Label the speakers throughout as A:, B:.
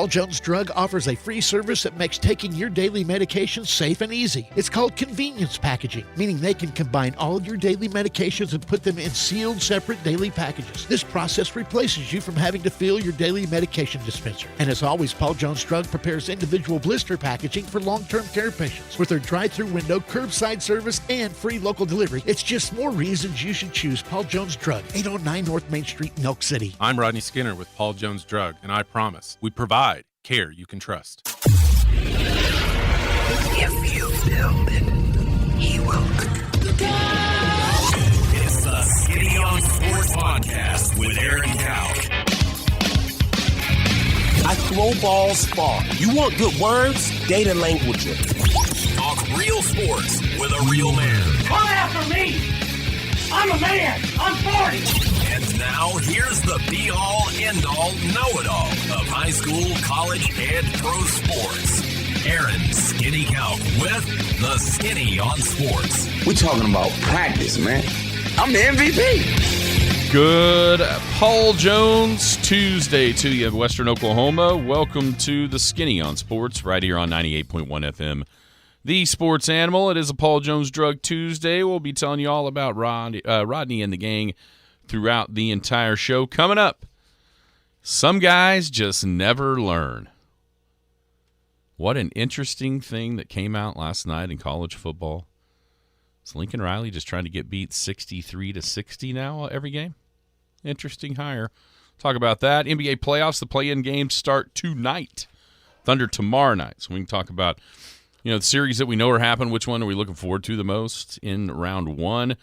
A: Paul Jones Drug offers a free service that makes taking your daily medications safe and easy. It's called convenience packaging, meaning they can combine all your daily medications and put them in sealed, separate daily packages. This process replaces you from having to fill your daily medication dispenser. And as always, Paul Jones Drug prepares individual blister packaging for long-term care patients. With their drive-through window, curbside service, and free local delivery, it's just more reasons you should choose Paul Jones Drug, 809 North Main Street, Milk City.
B: I'm Rodney Skinner with Paul Jones Drug, and I promise we provide care you can trust.
C: If you build it, he will.
D: It's the Skinny on Sports Podcast with Aaron Cowk.
E: I throw balls far. You want good words? Data language.
D: Talk real sports with a real man.
F: Come after me! I'm a man! I'm 40!
D: And now, here's the be-all, end-all, know-it-all of high school, college, and pro sports. Aaron Skinny Cowk with the Skinny on Sports.
E: We're talking about practice, man. I'm the MVP.
G: Good Paul Jones Tuesday to you, Western Oklahoma. Welcome to the Skinny on Sports right here on 98.1 FM. The Sports Animal. It is a Paul Jones Drug Tuesday. We'll be telling you all about Rodney and the gang throughout the entire show. Coming up, some guys just never learn. What an interesting thing that came out last night in college football. Is Lincoln Riley just trying to get beat 63-60 now every game? Interesting hire. Talk about that. NBA playoffs, the play-in games start tonight. Thunder tomorrow night. So we can talk about, the series that we know are happening. Which one are we looking forward to the most in round one?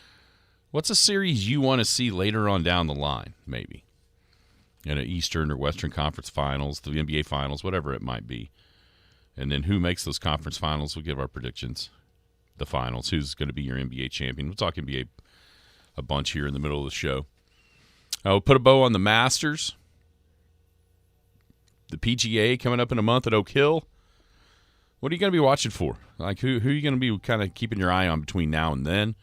G: What's a series you want to see later on down the line, maybe? Eastern or Western Conference Finals, the NBA Finals, whatever it might be. And then who makes those conference finals? We'll give our predictions. The finals, who's going to be your NBA champion. We'll talk NBA a bunch here in the middle of the show. We'll put a bow on the Masters. The PGA coming up in a month at Oak Hill. What are you going to be watching for? Like, who are you going to be kind of keeping your eye on between now and then?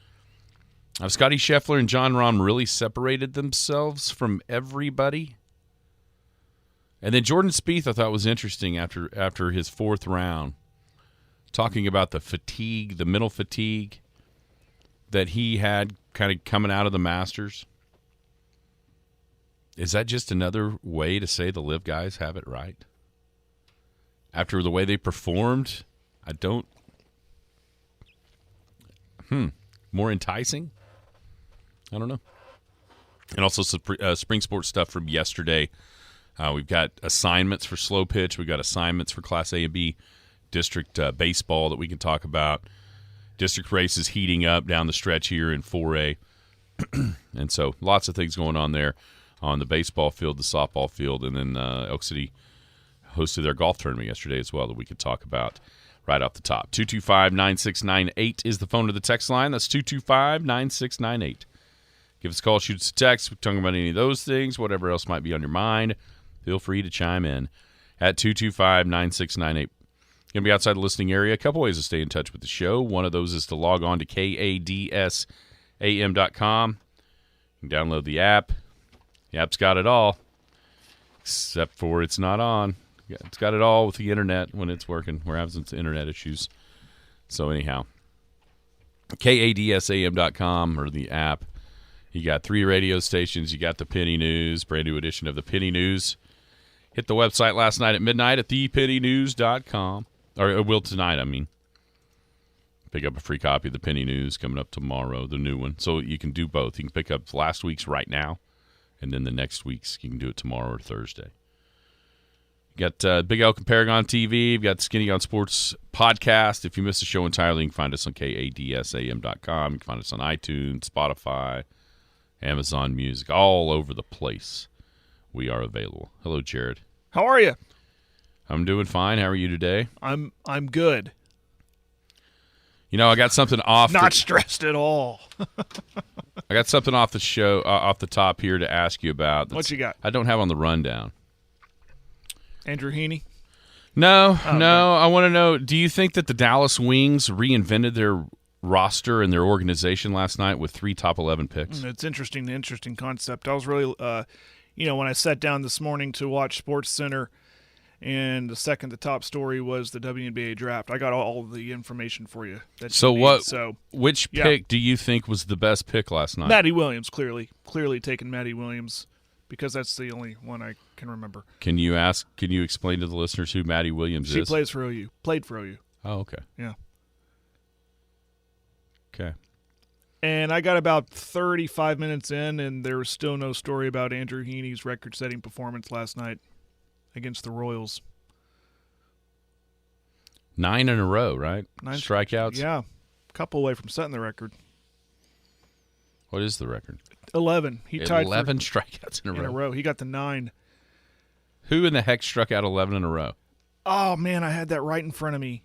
G: Scotty Scheffler and Jon Rahm really separated themselves from everybody. And then Jordan Spieth I thought was interesting after his fourth round, talking about the fatigue, the mental fatigue that he had kind of coming out of the Masters. Is that just another way to say the LIV guys have it right? After the way they performed, more enticing? I don't know. And also some spring sports stuff from yesterday. We've got assignments for slow pitch. We've got assignments for Class A and B district baseball that we can talk about. District races heating up down the stretch here in 4A. And so lots of things going on there on the baseball field, the softball field, and then Elk City hosted their golf tournament yesterday as well that we could talk about right off the top. 225-9698 is the phone to the text line. That's 225-9698. Give us a call, shoot us a text. We're talking about any of those things, whatever else might be on your mind. Feel free to chime in at 225-9698. Going to be outside the listening area. A couple ways to stay in touch with the show. One of those is to log on to kadsam.com. You can download the app. The app's got it all, except for it's not on. It's got it all with the internet when it's working. We're having some internet issues. So anyhow, kadsam.com or the app. You got 3 radio stations. You got the Penny News, brand new edition of the Penny News. Hit the website last night at midnight at thepennynews.com. Or it will tonight, I mean. Pick up a free copy of the Penny News coming up tomorrow, the new one. So you can do both. You can pick up last week's right now, and then the next week's you can do it tomorrow or Thursday. You got Big Elk and Paragon TV. You've got Skinny on Sports podcast. If you missed the show entirely, you can find us on kadsam.com. You can find us on iTunes, Spotify, Amazon Music, all over the place. We are available. Hello, Jared.
H: How are you?
G: I'm doing fine. How are you today?
H: I'm good.
G: I got something off.
H: Not stressed at all.
G: I got something off the show, off the top here to ask you about.
H: What you got?
G: I don't have on the rundown.
H: Andrew Heaney?
G: No. I want to know, do you think that the Dallas Wings reinvented their roster and their organization last night with 3 top 11 picks?
H: It's interesting concept. I was really, when I sat down this morning to watch SportsCenter And the second to top story was the WNBA draft. I got all the information for you.
G: Which pick do you think was the best pick last night?
H: Maddie Williams, clearly taking Maddie Williams because that's the only one I can remember.
G: Can you explain to the listeners who Maddie Williams is?
H: She played for OU.
G: Oh, okay.
H: Yeah.
G: Okay.
H: And I got about 35 minutes in, and there was still no story about Andrew Heaney's record-setting performance last night against the Royals.
G: 9 in a row, right?
H: 9
G: strikeouts?
H: Yeah. A couple away from setting the record.
G: What is the record?
H: 11. He tied
G: 11 strikeouts in a row.
H: He got to 9.
G: Who in the heck struck out 11 in a row?
H: Oh, man, I had that right in front of me.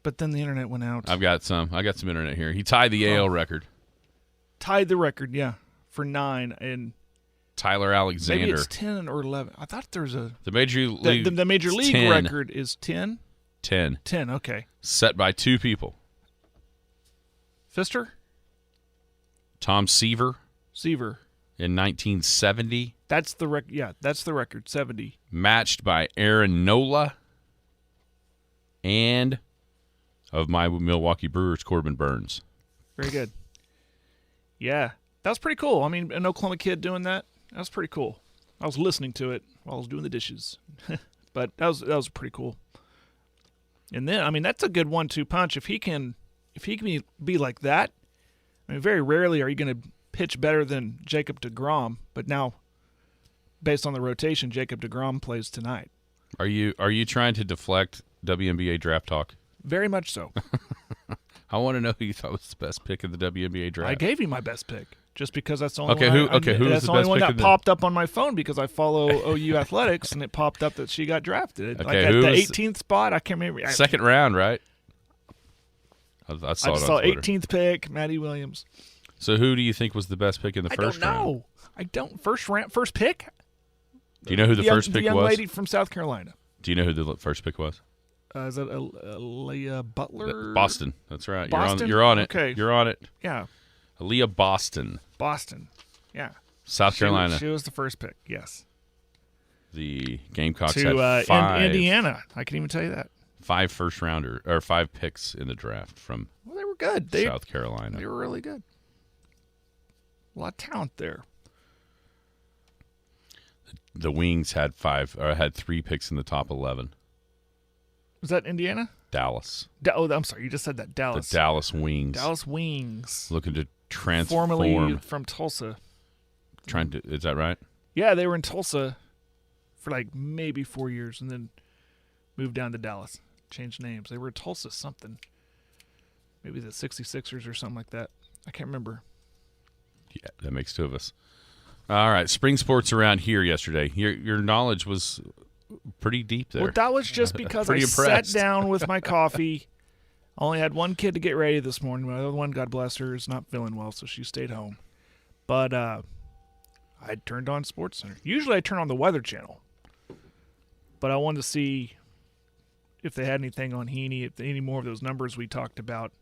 H: But then the internet went out.
G: I got some internet here. He tied the AL record.
H: Tied the record, yeah, for 9. And
G: Tyler Alexander.
H: maybe it's 10 or 11. I thought there was
G: the major league.
H: The major league
G: 10.
H: record is 10.
G: 10.
H: 10. Okay.
G: Set by 2 people.
H: Fister.
G: Tom Seaver in 1970.
H: That's the record. Yeah, that's the record. 70.
G: Matched by Aaron Nola and of my Milwaukee Brewers, Corbin Burns.
H: Very good. Yeah, that was pretty cool. I mean, an Oklahoma kid doing that, that was pretty cool. I was listening to it while I was doing the dishes. But that was pretty cool. And then, I mean, that's a good 1-2 punch. If he can be like that, I mean, very rarely are you going to pitch better than Jacob deGrom. But now, based on the rotation, Jacob deGrom plays tonight.
G: Are you trying to deflect WNBA draft talk?
H: Very much so.
G: I want to know who you thought was the best pick in the WNBA draft.
H: I gave you my best pick just because that's the only
G: one.
H: Who
G: was
H: that's
G: the
H: only
G: best
H: one
G: pick
H: that popped up on my phone because I follow OU Athletics and it popped up that she got drafted.
G: Okay,
H: like at the 18th spot, I can't remember.
G: Second round, right? I saw it on Twitter.
H: 18th pick, Maddie Williams.
G: So who do you think was the best pick in the first round?
H: I don't know. I don't. First pick?
G: Do you know who the first pick was?
H: The young lady from South Carolina.
G: Do you know who the first pick was?
H: Is that Aaliyah Butler?
G: Boston. That's right.
H: Boston?
G: You're on it.
H: Okay.
G: You're on it.
H: Yeah.
G: Aaliyah Boston.
H: Yeah.
G: South Carolina.
H: She was the first pick, yes.
G: The Gamecocks
H: to
G: had 5.
H: Indiana. I can even tell you that.
G: 5 first-rounder or 5 picks in the draft from
H: they were good.
G: South Carolina.
H: They were really good. A lot of talent there.
G: The Wings had 3 picks in the top 11.
H: Was that Indiana?
G: Dallas.
H: I'm sorry, you just said that. Dallas.
G: The Dallas Wings.
H: Dallas Wings.
G: Looking to transform.
H: Formerly from Tulsa.
G: Is that right?
H: Yeah, they were in Tulsa for like maybe 4 years and then moved down to Dallas. Changed names. They were Tulsa something. Maybe the 66ers or something like that. I can't remember.
G: Yeah, that makes 2 of us. All right, spring sports around here yesterday. Your knowledge was pretty deep there.
H: Well, that was just because I sat down with my coffee. I only had one kid to get ready this morning. My other one, God bless her, is not feeling well, so she stayed home. But I turned on SportsCenter. Usually I turn on the Weather Channel. But I wanted to see if they had anything on Heaney, if any more of those numbers we talked about.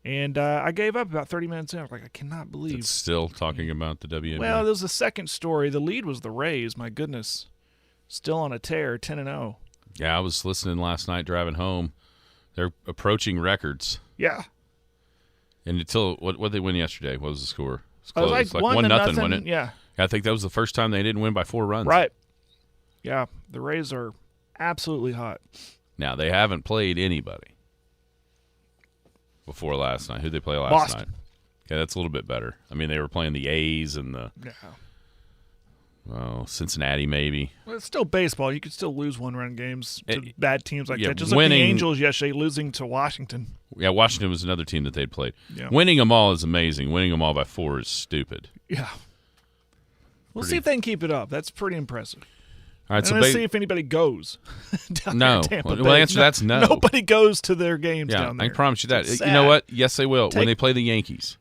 H: And I gave up about 30 minutes in. I was like, I cannot believe.
G: It's still talking about the WNBA.
H: Well, there was a second story. The lead was the Rays. My goodness. Still on a tear, 10-0.
G: Yeah, I was listening last night driving home. They're approaching records.
H: Yeah.
G: And until what did they win yesterday? What was the score?
H: It was like 1-0,
G: wasn't it?
H: Yeah.
G: I think that was the first time they didn't win by 4 runs.
H: Right. Yeah, the Rays are absolutely hot.
G: Now, they haven't played anybody before last night. Who'd they play last night? Yeah, that's a little bit better. I mean, they were playing the A's and the Cincinnati maybe.
H: Well, it's still baseball. You could still lose 1-run games to bad teams like that. Just
G: winning,
H: like the Angels yesterday losing to Washington.
G: Yeah, Washington was another team that they'd played.
H: Yeah.
G: Winning them all is amazing. Winning them all by 4 is stupid.
H: Yeah. We'll see if they can keep it up. That's pretty impressive.
G: All right,
H: and let's see if anybody goes down there in Tampa Bay.
G: Well, the answer to that's no.
H: Nobody goes to their games down there.
G: I promise you that. You know what? Yes, they will when they play the Yankees.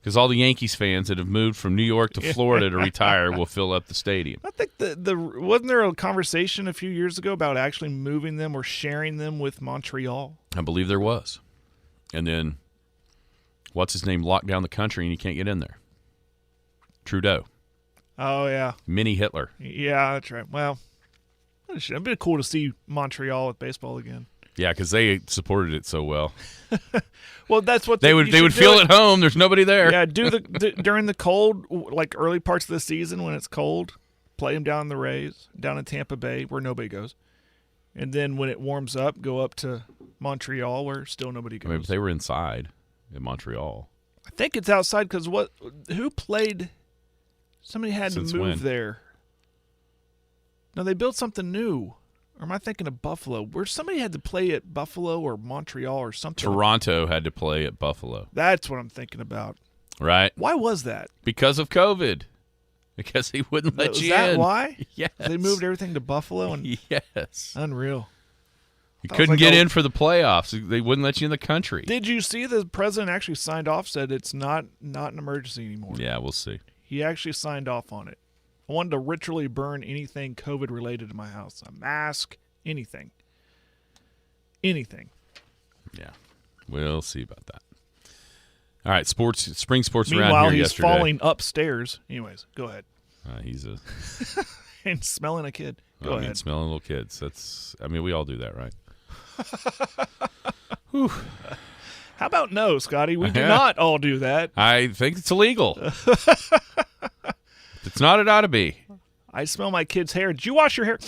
G: Because all the Yankees fans that have moved from New York to Florida to retire will fill up the stadium.
H: I think wasn't there a conversation a few years ago about actually moving them or sharing them with Montreal?
G: I believe there was. And then, what's his name, locked down the country and you can't get in there. Trudeau.
H: Oh, yeah.
G: Mini Hitler.
H: Yeah, that's right. Well, It'd be cool to see Montreal with baseball again.
G: Yeah, because they supported it so well.
H: Well, that's what
G: They would feel at home. There's nobody there.
H: Yeah, during the cold, like early parts of the season when it's cold, play them down in the Rays, down in Tampa Bay where nobody goes, and then when it warms up, go up to Montreal where still nobody goes.
G: I mean, they were inside in Montreal.
H: I think it's outside because who played? Somebody had
G: Since
H: to move
G: when?
H: there. No, they built something new. Or am I thinking of Buffalo? Where somebody had to play at Buffalo or Montreal or something.
G: Toronto had to play at Buffalo.
H: That's what I'm thinking about.
G: Right?
H: Why was that?
G: Because of COVID. Because he wouldn't let
H: Was
G: you
H: that
G: in.
H: why?
G: Yes.
H: They moved everything to Buffalo and
G: Yes.
H: unreal.
G: You
H: That was
G: couldn't
H: like
G: get
H: a-
G: in for the playoffs. They wouldn't let you in the country.
H: Did you see the president actually signed off, said it's not an emergency anymore?
G: Yeah, we'll see.
H: He actually signed off on it. I wanted to ritually burn anything COVID related to my house. A mask, anything. Anything.
G: Yeah. We'll see about that. All right, spring sports around
H: Meanwhile,
G: here
H: he's
G: yesterday.
H: falling upstairs. Anyways, go ahead.
G: He's a
H: And smelling a kid. Go ahead.
G: smelling little kids. We all do that, right?
H: How about no, Scotty? We do
G: Yeah.
H: not all do that.
G: I think it's illegal. If it's not, it ought to be.
H: I smell my kid's hair. Did you wash your hair?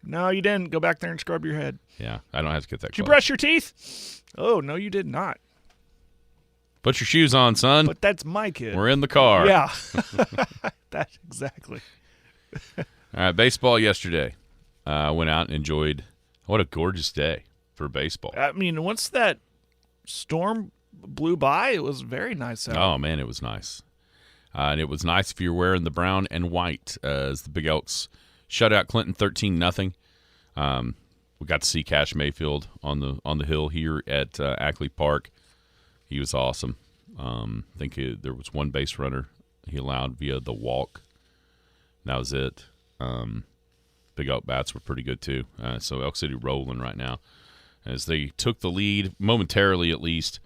H: No, you didn't. Go back there and scrub your head.
G: Yeah, I don't have to get that
H: Did you
G: close.
H: brush your teeth? Oh, no, you did not.
G: Put your shoes on, son.
H: But that's my kid.
G: We're in the car.
H: Yeah. That's exactly.
G: All right, baseball yesterday. Went out and enjoyed. What a gorgeous day for baseball.
H: I mean, once that storm blew by, it was very nice out.
G: Oh, man, it was nice. And it was nice if you're wearing the brown and white as the Big Elks shut out Clinton 13-0. We got to see Cash Mayfield on the hill here at Ackley Park. He was awesome. I think there was one base runner he allowed via the walk. That was it. Big Elk bats were pretty good too. So Elk City rolling right now as they took the lead momentarily, at least,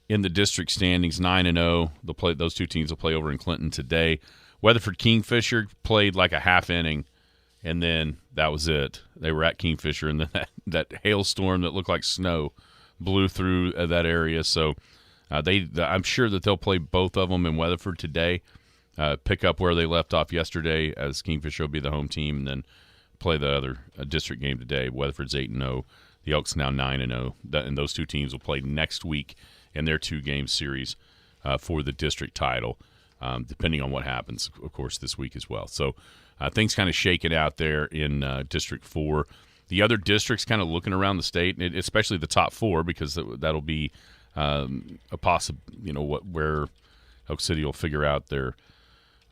G: in the district standings, 9-0. They'll play; those two teams will play over in Clinton today. Weatherford Kingfisher played like a half inning, and then that was it. They were at Kingfisher, and then that hailstorm that looked like snow blew through that area. So I'm sure that they'll play both of them in Weatherford today, pick up where they left off yesterday, as Kingfisher will be the home team, and then play the other district game today. Weatherford's 8-0. The Elks now 9-0. And those two teams will play next week in their two-game series for the district title, depending on what happens, of course, this week as well. So things kind of shaking out there in District 4. The other districts kind of looking around the state, and especially the top four, because that'll be a possible, where Elk City will figure out their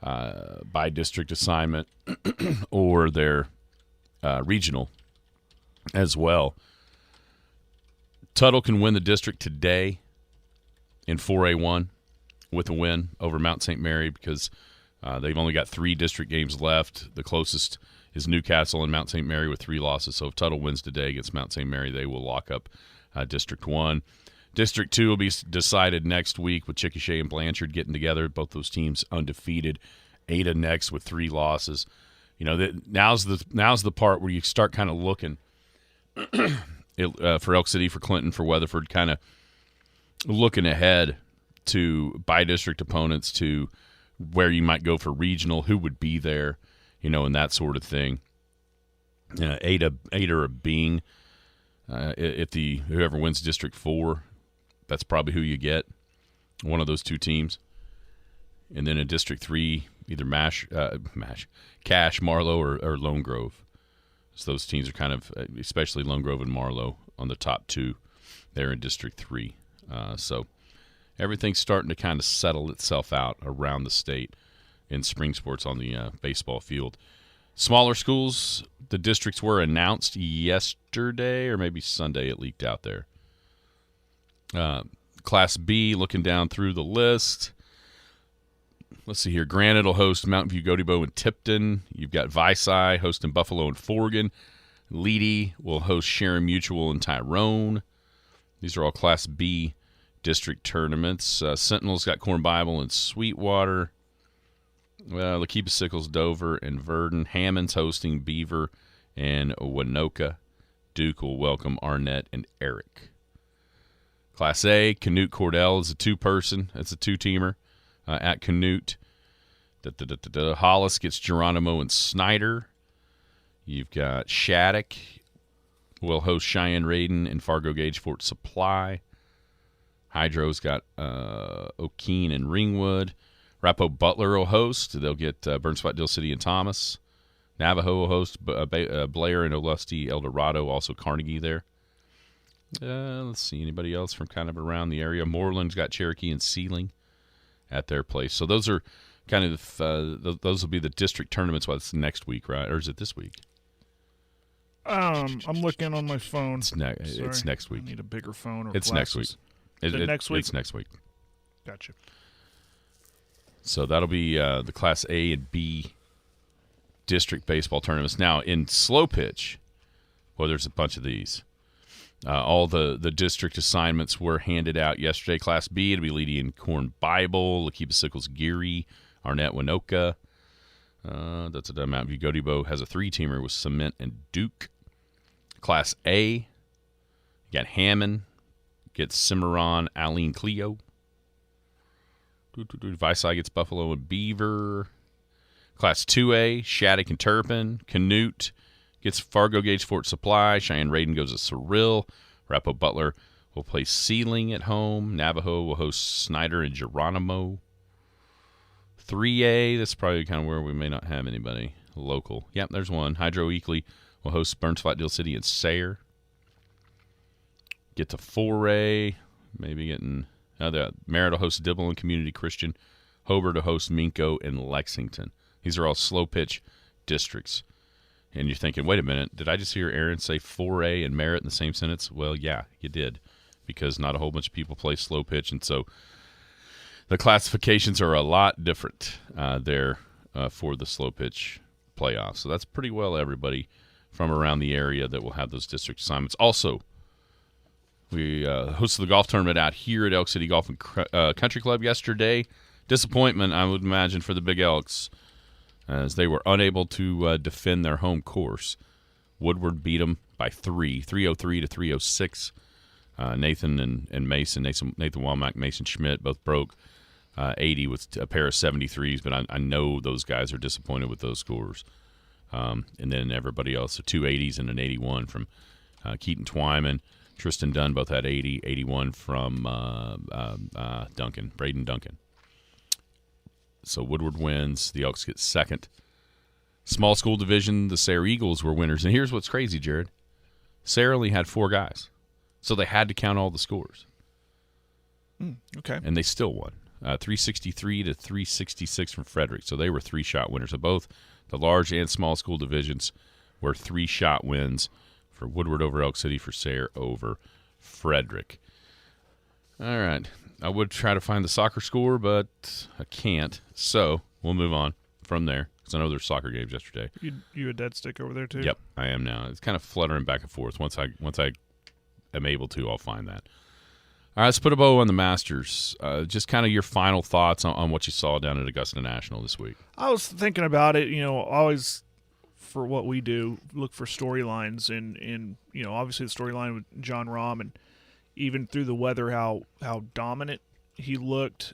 G: by district assignment or their regional as well. Tuttle can win the district today in 4A1 with a win over Mount St. Mary, because they've only got 3 district games left. The closest is Newcastle and Mount St. Mary with 3 losses. So if Tuttle wins today against Mount St. Mary, they will lock up District 1. District 2 will be decided next week with Chickasha and Blanchard getting together. Both those teams undefeated. Ada next with 3 losses. Now's the part where you start kind of looking for Elk City, for Clinton, for Weatherford, kind of looking ahead to by-district opponents, to where you might go for regional, who would be there, and that sort of thing. Ada or Bing, whoever wins District 4, that's probably who you get, one of those two teams. And then in District 3, either Cash, Marlowe, or Lone Grove. So those teams are kind of, especially Lone Grove and Marlowe, on the top 2 there in District 3. So everything's starting to kind of settle itself out around the state in spring sports on the baseball field. Smaller schools, the districts were announced yesterday, or maybe Sunday it leaked out there. Class B, looking down through the list. Let's see here. Granite will host Mountain View, Gotebo, and Tipton. You've got Vici hosting Buffalo and Forgan. Leedy will host Sharon Mutual and Tyrone. These are all Class B district tournaments. Sentinel's got Corn Bible and Sweetwater. La Keepa Sickles, Dover, and Verdon. Hammond's hosting Beaver and Winoka. Duke will welcome Arnett and Eric. Class A, Canute Cordell is a two-person. It's a two-teamer at Canute. Hollis gets Geronimo and Snyder. You've got Shattuck will host Cheyenne Raiden and Fargo Gage Fort Supply. Hydro's got O'Keene and Ringwood. Rappo Butler will host. They'll get Burns Flat, Dill City, and Thomas. Navajo will host Blair and Olustee, El Dorado, also Carnegie there. Let's see, anybody else from kind of around the area? Moreland's got Cherokee and Sealing at their place. So those are kind of those will be the district tournaments. Well, it's next week, right? Or is it this week?
H: I'm looking on my phone.
G: It's next week.
H: I need a bigger phone. Or
G: it's
H: glasses.
G: Next week.
H: Next week?
G: It's next week.
H: Gotcha.
G: So that'll be the Class A and B district baseball tournaments. Now, in slow pitch, well, there's a bunch of these. All the district assignments were handed out yesterday. Class B, it'll be Leedy and Corn Bible, Lakeeba Sickles Geary, Arnett Winoka. That's a Mountain View Godibo has a three-teamer with Cement and Duke. Class A, you got Hammond, gets Cimarron, Aline Cleo. Visai gets Buffalo and Beaver. Class 2A, Shattuck and Turpin. Canute gets Fargo Gage Fort Supply. Cheyenne Raiden goes to Cyril. Rappo Butler will play Sealing at home. Navajo will host Snyder and Geronimo. 3A, that's probably kind of where we may not have anybody local. Yep, there's one. Hydro Eakley will host Burns Flat, Dill City, and Sayre. Get to 4A, maybe getting Merritt will host Dibble and Community Christian. Hobart to host Minko and Lexington. These are all slow pitch districts. And you're thinking, wait a minute, did I just hear Aaron say 4A and Merritt in the same sentence? Well, yeah, you did, because not a whole bunch of people play slow pitch, and so the classifications are a lot different there for the slow pitch playoffs. So that's pretty well everybody from around the area that will have those district assignments. Also, we hosted the golf tournament out here at Elk City Golf and Country Club yesterday. Disappointment, I would imagine, for the Big Elks, as they were unable to defend their home course. Woodward beat them by 303 to 306. Nathan and Mason, Nathan Womack, Mason Schmidt both broke 80 with a pair of 73s, but I know those guys are disappointed with those scores. And then everybody else, so two 80s and an 81 from Keaton Twyman. Tristan Dunn both had 80, 81 from Braden Duncan. So Woodward wins. The Elks get second. Small school division, the Sayre Eagles were winners. And here's what's crazy, Jared. Sayre only had 4 guys, so they had to count all the scores.
H: Okay.
G: And they still won. 363 to 366 from Frederick. So they were 3-shot winners. So both the large and small school divisions were 3-shot wins for Woodward over Elk City, for Sayre over Frederick. All right. I would try to find the soccer score, but I can't. So we'll move on from there, because I know there's soccer games yesterday.
H: You a dead stick over there too?
G: Yep, I am now. It's kind of fluttering back and forth. Once I am able to, I'll find that. All right, let's put a bow on the Masters. Just kind of your final thoughts on what you saw down at Augusta National this week.
H: I was thinking about it. Always for what we do, look for storylines, and obviously the storyline with John Rahm, and even through the weather, how dominant he looked.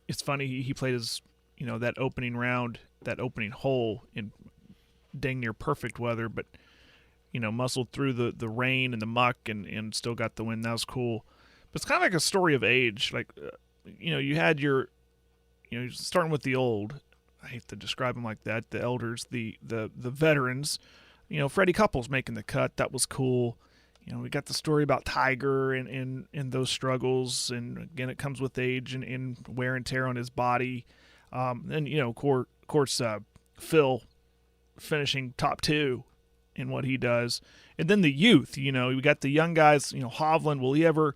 H: It's funny, he played his that opening round, that opening hole in dang near perfect weather, but muscled through the rain and the muck and still got the win. That was cool. But it's kind of like a story of age. Like, you had your, starting with the old, I hate to describe them like that, the elders, the veterans. Freddie Couples making the cut. That was cool. We got the story about Tiger and those struggles. And, again, it comes with age and wear and tear on his body. And, of course, Phil finishing top 2 in what he does. And then the youth, we got the young guys, Hovland, will he ever,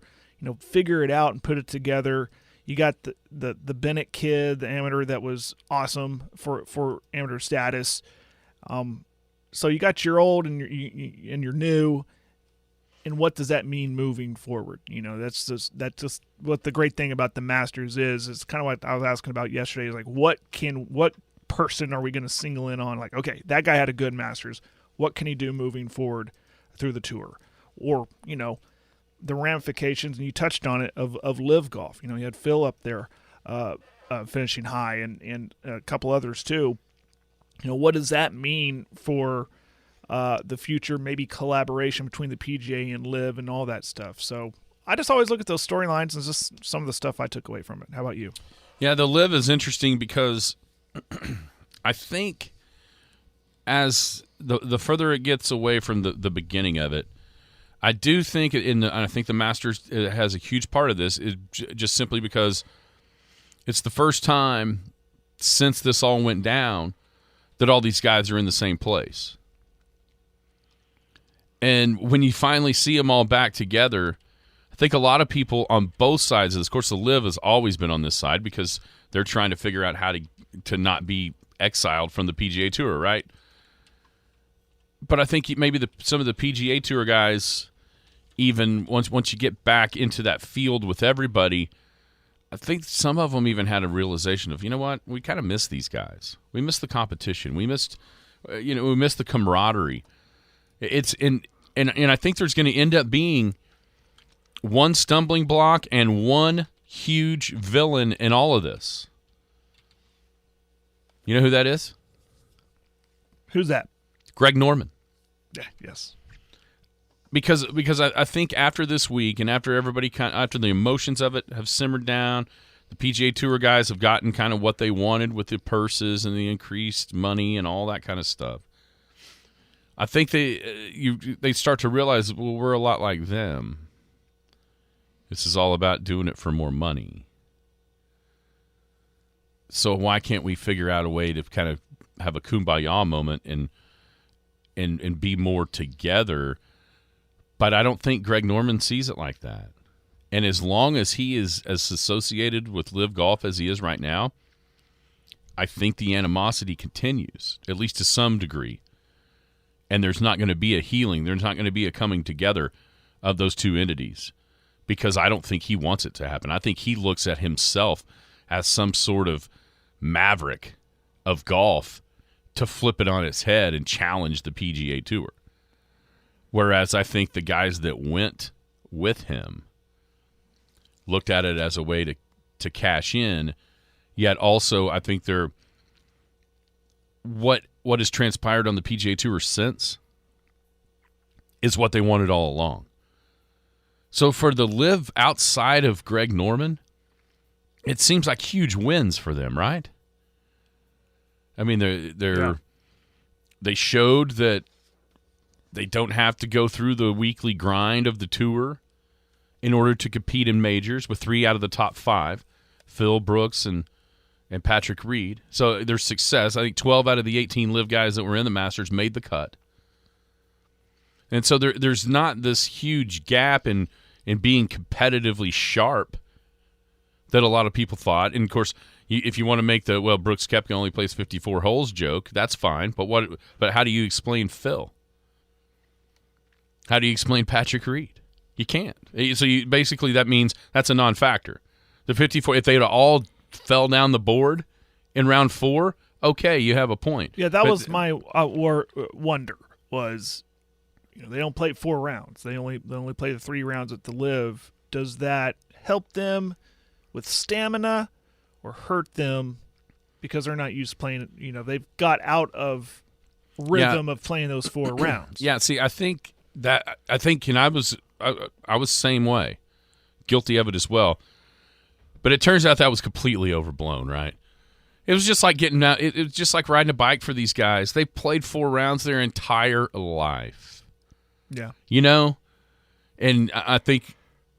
H: figure it out and put it together? You got the Bennett kid, the amateur that was awesome for amateur status. So you got your old and your new. And what does that mean moving forward? That's just what the great thing about the Masters is. It's kind of what I was asking about yesterday. Is like what person are we going to single in on? Like, okay, that guy had a good Masters. What can he do moving forward through the tour? Or, the ramifications, and you touched on it, of live golf. You had Phil up there finishing high and a couple others too. What does that mean for the future, maybe collaboration between the PGA and live and all that stuff? So I just always look at those storylines and just some of the stuff I took away from it. How about you?
G: Yeah, the live is interesting because I think as the further it gets away from the beginning of it, I do think I think the Masters has a huge part of this, just simply because it's the first time since this all went down that all these guys are in the same place. And when you finally see them all back together, I think a lot of people on both sides of this, of course, the live has always been on this side because they're trying to figure out how to not be exiled from the PGA Tour, right? But I think maybe some of the PGA Tour guys, even once you get back into that field with everybody, I think some of them even had a realization of, you know what, we kind of miss these guys. We miss the competition. We missed, we missed the camaraderie. And I think there's going to end up being one stumbling block and one huge villain in all of this. You know who that is?
H: Who's that?
G: Greg Norman.
H: Yeah, yes.
G: Because I think after this week and after after the emotions of it have simmered down, the PGA Tour guys have gotten kind of what they wanted with the purses and the increased money and all that kind of stuff. I think they start to realize, well, we're a lot like them. This is all about doing it for more money. So why can't we figure out a way to kind of have a kumbaya moment and be more together? But I don't think Greg Norman sees it like that. And as long as he is as associated with live golf as he is right now, I think the animosity continues, at least to some degree. And there's not going to be a healing. There's not going to be a coming together of those two entities, because I don't think he wants it to happen. I think he looks at himself as some sort of maverick of golf to flip it on its head and challenge the PGA Tour. Whereas I think the guys that went with him looked at it as a way to cash in, yet also I think they're what has transpired on the PGA Tour since is what they wanted all along. So for the live outside of Greg Norman, it seems like huge wins for them, right? I mean, they showed that they don't have to go through the weekly grind of the tour in order to compete in majors with 3 out of the top 5, Phil Brooks and Patrick Reed. So their success, I think 12 out of the 18 live guys that were in the Masters made the cut. And so there's not this huge gap in being competitively sharp that a lot of people thought. And, of course, if you want to make the, well, Brooks Koepka only plays 54 holes joke, that's fine. But how do you explain Phil? How do you explain Patrick Reed? You can't. So basically that means that's a non-factor. The 54, if they had all fell down the board in round 4, okay, you have a point.
H: Yeah, that was my wonder was, they don't play 4 rounds. They only play the 3 rounds at the live. Does that help them with stamina or hurt them because they're not used to playing? They've got out of rhythm of playing those 4 rounds.
G: Yeah, see, I think, and I was the same way, guilty of it as well. But it turns out that was completely overblown, right? It was just like getting out. It was just like riding a bike for these guys. They played 4 rounds their entire life.
H: Yeah.
G: And I think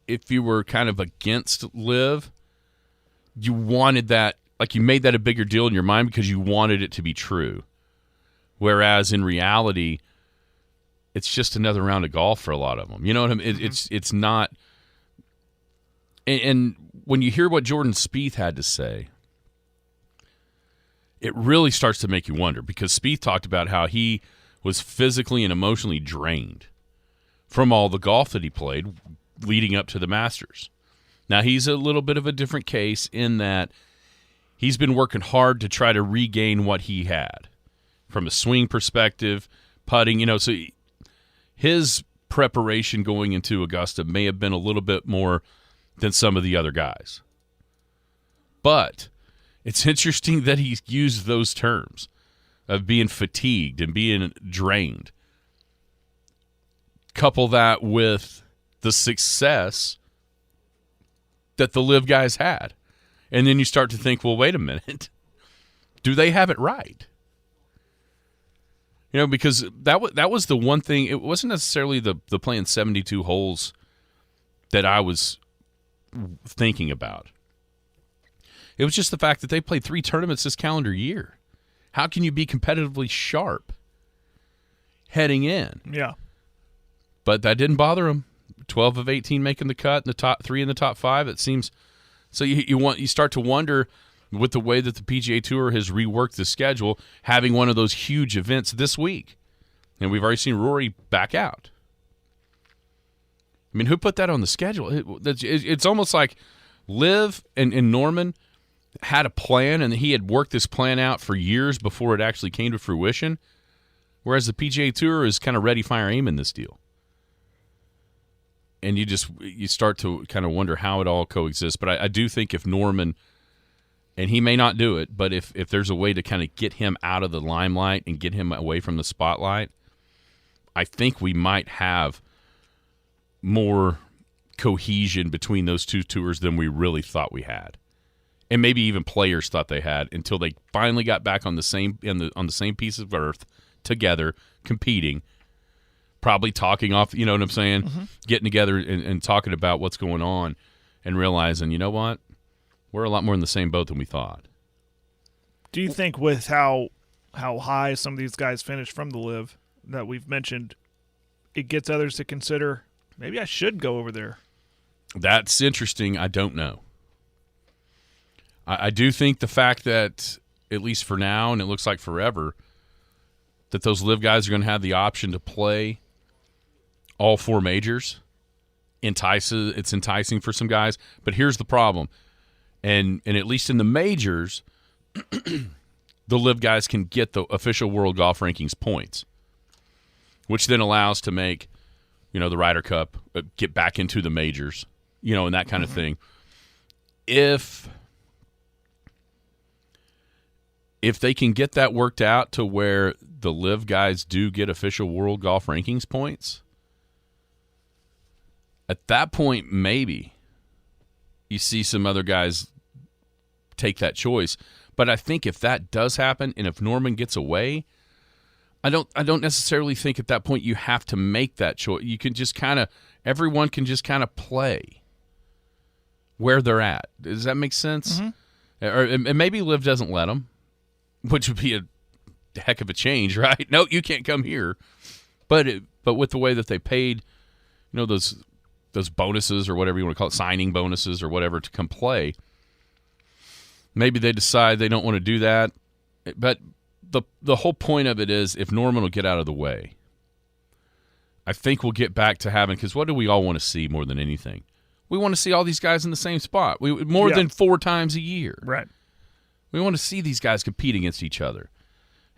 G: if you were kind of against live, you wanted that, like you made that a bigger deal in your mind because you wanted it to be true. Whereas in reality, it's just another round of golf for a lot of them. You know what I mean? It's not. And when you hear what Jordan Spieth had to say, it really starts to make you wonder, because Spieth talked about how he was physically and emotionally drained from all the golf that he played leading up to the Masters. Now, he's a little bit of a different case in that he's been working hard to try to regain what he had from a swing perspective, putting, so his preparation going into Augusta may have been a little bit more than some of the other guys. But it's interesting that he's used those terms of being fatigued and being drained. Couple that with the success that the LIV guys had. And then you start to think, well, wait a minute. Do they have it right? Because that was the one thing. It wasn't necessarily the playing 72 holes that I was thinking about. It was just the fact that they played 3 tournaments this calendar year. How can you be competitively sharp heading in?
H: Yeah.
G: But that didn't bother them. 12 of 18 making the cut, in the top 3 in the top 5. It seems so. You start to wonder with the way that the PGA Tour has reworked the schedule, having one of those huge events this week, and we've already seen Rory back out. I mean, who put that on the schedule? It's almost like LIV and Norman had a plan, and he had worked this plan out for years before it actually came to fruition, whereas the PGA Tour is kind of ready, fire, aim in this deal. And you start to kind of wonder how it all coexists. But I do think if Norman, and he may not do it, but if there's a way to kind of get him out of the limelight and get him away from the spotlight, I think we might have more cohesion between those two tours than we really thought we had. And maybe even players thought they had until they finally got back on the same on the same piece of earth together, competing, probably talking off, you know what I'm saying? Mm-hmm. Getting together and talking about what's going on and realizing, you know what? We're a lot more in the same boat than we thought.
H: Do you think with how high some of these guys finish from the LIV that we've mentioned, it gets others to consider, maybe I should go over there?
G: That's interesting. I don't know. I do think the fact that, at least for now, and it looks like forever, that those LIV guys are going to have the option to play all 4 majors. It's enticing for some guys. But here's the problem. And at least in the majors, the LIV guys can get the official World Golf Rankings points, which then allows to make, the Ryder Cup, get back into the majors, and that kind of thing. If they can get that worked out to where the LIV guys do get official World Golf Rankings points, at that point, maybe you see some other guys take that choice. But I think if that does happen, and if Norman gets away, I don't necessarily think at that point you have to make that choice. You can just everyone can just kind of play where they're at. Does that make sense? Mm-hmm. And maybe LIV doesn't let them, which would be a heck of a change, right? No, you can't come here. But with the way that they paid, those bonuses or whatever you want to call it, signing bonuses or whatever to come play, maybe they decide they don't want to do that. But the whole point of it is if Norman will get out of the way, I think we'll get back to having, because what do we all want to see more than anything? We want to see all these guys in the same spot. More than 4 times a year.
H: Right.
G: We want to see these guys compete against each other.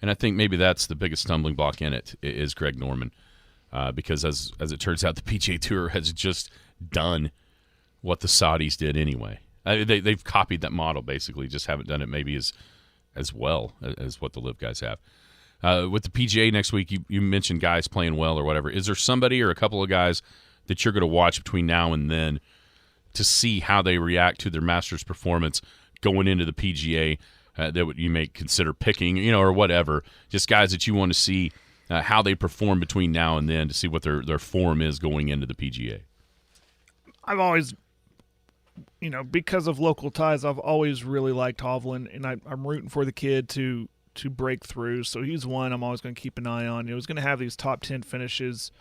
G: And I think maybe that's the biggest stumbling block in it is Greg Norman. Because as it turns out, the PGA Tour has just done what the Saudis did anyway. They've copied that model, basically, just haven't done it maybe as well as what the LIV guys have. With the PGA next week, you mentioned guys playing well or whatever. Is there somebody or a couple of guys that you're going to watch between now and then to see how they react to their Masters performance going into the PGA that you may consider picking, or whatever? Just guys that you want to see how they perform between now and then to see what their form is going into the PGA.
H: I've always, because of local ties, I've always really liked Hovland, and I'm rooting for the kid to break through. So he's one I'm always going to keep an eye on. He's going to have these top 10 finishes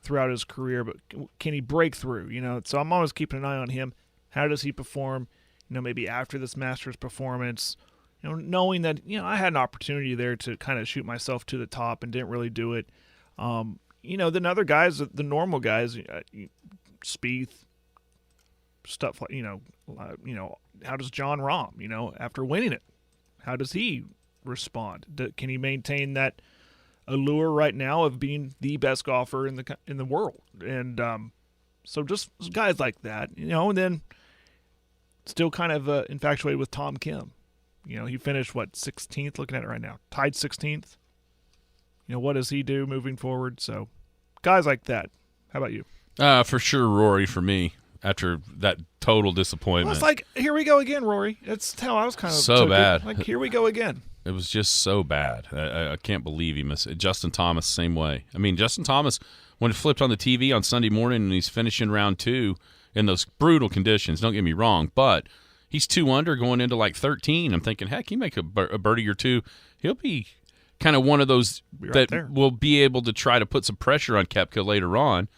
H: throughout his career, but can he break through? So I'm always keeping an eye on him. How does he perform? Maybe after this Masters performance, knowing that, I had an opportunity there to kind of shoot myself to the top and didn't really do it. Then other guys, the normal guys, Spieth, stuff like how does John Rahm, after winning it, how does he respond? Can he maintain that allure right now of being the best golfer in the world? And so just guys like that, and then still kind of infatuated with Tom Kim. He finished 16th, looking at it right now, tied 16th. What does he do moving forward? So guys like that. How about you?
G: For sure, Rory for me. After that total disappointment,
H: Well, it's like, here we go again, Rory. It's how I was kind of
G: So
H: took it.
G: bad.
H: Like, here we go again.
G: it was just so bad. I can't believe he missed it. Justin Thomas, same way. I mean, Justin Thomas, when it flipped on the TV on Sunday morning and he's finishing round 2 in those brutal conditions, don't get me wrong, but he's 2 under going into like 13. I'm thinking, heck, he make a birdie or two. He'll be kind of one of those that will be able to try to put some pressure on Koepka later on.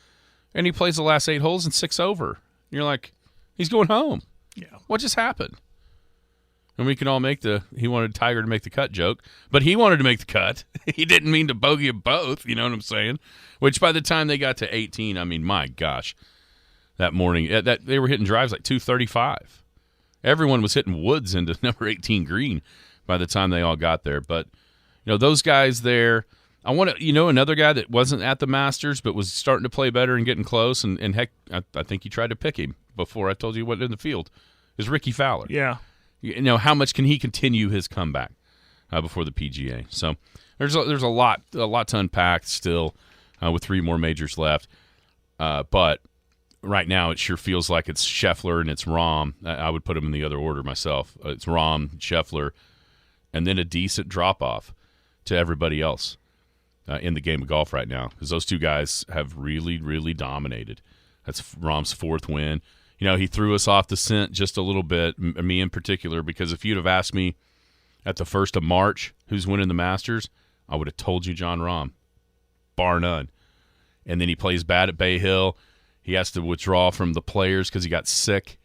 G: And he plays the last 8 holes and 6 over. You're like, he's going home.
H: Yeah.
G: What just happened? And we can all make he wanted Tiger to make the cut joke, but he wanted to make the cut. He didn't mean to bogey them both, you know what I'm saying? Which by the time they got to 18, I mean, my gosh, that morning, that they were hitting drives like 235. Everyone was hitting woods into number 18 green by the time they all got there. But, you know, those guys there, I want to, another guy that wasn't at the Masters but was starting to play better and getting close, and heck, I think you tried to pick him before I told you what in the field, is Ricky Fowler.
H: Yeah.
G: How much can he continue his comeback before the PGA? So there's a lot to unpack still with 3 more majors left. But right now it sure feels like it's Scheffler and it's Rahm. I would put them in the other order myself. It's Rahm, Scheffler, and then a decent drop-off to everybody else in the game of golf right now, because those 2 guys have really, really dominated. That's Rahm's 4th win. He threw us off the scent just a little bit, me in particular, because if you'd have asked me at the 1st of March who's winning the Masters, I would have told you Jon Rahm, bar none. And then he plays bad at Bay Hill. He has to withdraw from the Players because he got sick.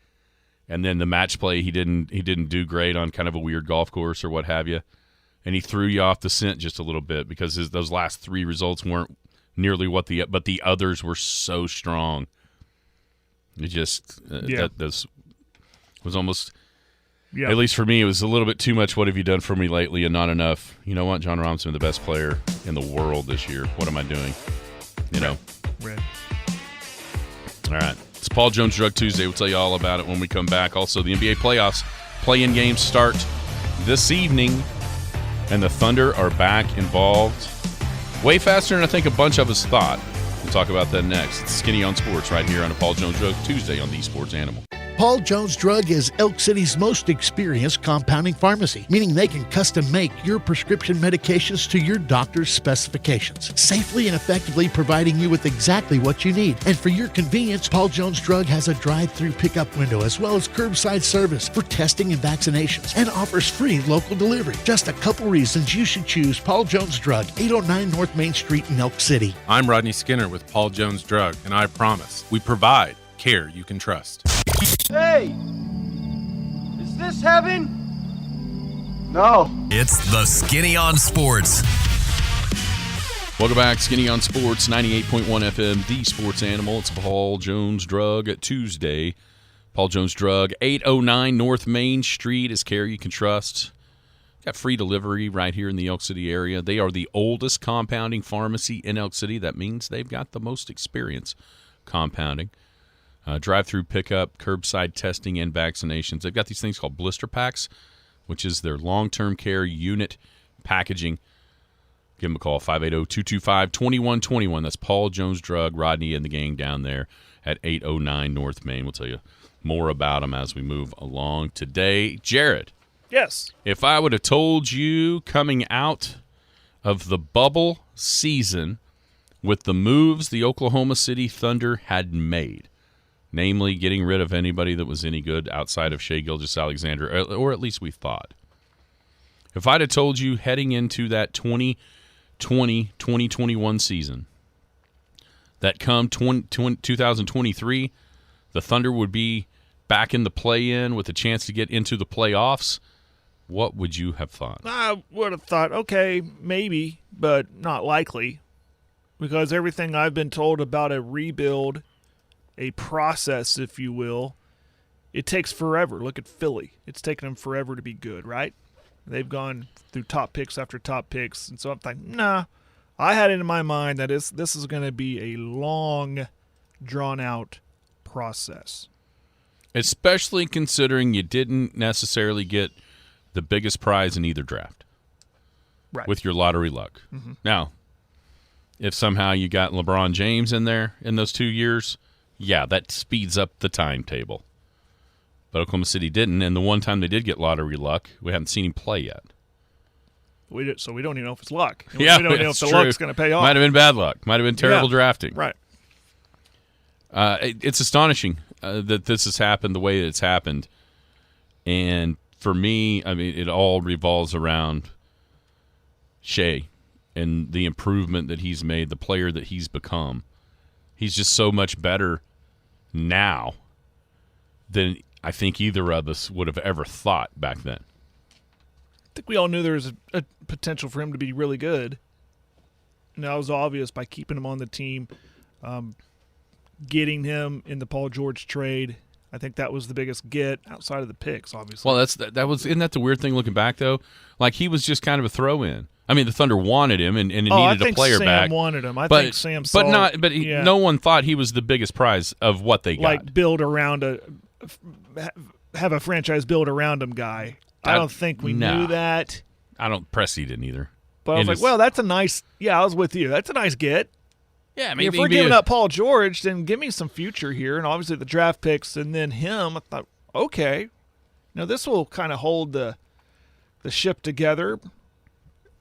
G: And then the match play, he didn't do great on kind of a weird golf course or what have you. And he threw you off the scent just a little bit because those last 3 results weren't nearly but the others were so strong. It just that was almost, at least for me, it was a little bit too much. What have you done for me lately, and not enough? You know what? Jon Rahm's been the best player in the world this year. What am I doing?
H: Red.
G: All right. It's Paul Jones Drug Tuesday. We'll tell you all about it when we come back. Also, the NBA playoffs play-in games start this evening, and the Thunder are back involved way faster than I think a bunch of us thought. We'll talk about that next. It's Skinny on Sports right here on a Paul Jones Drug Tuesday on the Sports Animal.
A: Paul Jones Drug is Elk City's most experienced compounding pharmacy, meaning they can custom make your prescription medications to your doctor's specifications, safely and effectively providing you with exactly what you need. And for your convenience, Paul Jones Drug has a drive-through pickup window as well as curbside service for testing and vaccinations, and offers free local delivery. Just a couple reasons you should choose Paul Jones Drug, 809 North Main Street in Elk City.
B: I'm Rodney Skinner with Paul Jones Drug, and I promise we provide care you can trust.
F: Hey! Is this heaven? No.
D: It's the Skinny on Sports.
G: Welcome back, Skinny on Sports, 98.1 FM, the Sports Animal. It's Paul Jones Drug Tuesday. Paul Jones Drug, 809 North Main Street is care you can trust. Got free delivery right here in the Elk City area. They are the oldest compounding pharmacy in Elk City. That means they've got the most experience compounding. Drive-through pickup, curbside testing, and vaccinations. They've got these things called blister packs, which is their long-term care unit packaging. Give them a call, 580-225-2121. That's Paul Jones Drug, Rodney, and the gang down there at 809 North Main. We'll tell you more about them as we move along today. Jared.
H: Yes.
G: If I would have told you coming out of the bubble season with the moves the Oklahoma City Thunder had made, namely getting rid of anybody that was any good outside of Shai Gilgeous-Alexander, or at least we thought. If I'd have told you heading into that 2020-2021 season that come 2023, the Thunder would be back in the play-in with a chance to get into the playoffs, what would you have thought?
H: I would have thought, okay, maybe, but not likely, because everything I've been told about a rebuild, a process, if you will, it takes forever. Look at Philly. It's taken them forever to be good, right? They've gone through top picks after top picks. And so I'm like, nah. I had it in my mind that this is going to be a long, drawn-out process.
G: Especially considering you didn't necessarily get the biggest prize in either draft.
H: Right.
G: With your lottery luck. Mm-hmm. Now, if somehow you got LeBron James in there in those 2 years, yeah, that speeds up the timetable. But Oklahoma City didn't, and the one time they did get lottery luck, we haven't seen him play yet.
H: So we don't even know if it's luck.
G: Yeah,
H: we don't know if the luck's going to pay off.
G: Might have been bad luck. Might have been terrible drafting.
H: Right.
G: It's astonishing that this has happened the way it's happened. And for me, I mean, it all revolves around Shea and the improvement that he's made, the player that he's become. He's just so much better now than I think either of us would have ever thought back then.
H: I think we all knew there was a potential for him to be really good. And that was obvious by keeping him on the team, getting him in the Paul George trade. I think that was the biggest get outside of the picks, obviously.
G: Well, isn't that the weird thing looking back, though? Like, he was just kind of a throw-in. I mean, the Thunder wanted him and needed a player back.
H: I think Sam wanted him. I think Sam saw
G: no one thought he was the biggest prize of what they got.
H: Like, have a franchise build around him guy. I don't think we knew that.
G: Pressey didn't either.
H: But I was like, well, that's a nice – yeah, I was with you. That's a nice get.
G: Yeah, maybe
H: if we're giving up Paul George, then give me some future here. And obviously the draft picks and then him. I thought, okay, now this will kind of hold the ship together.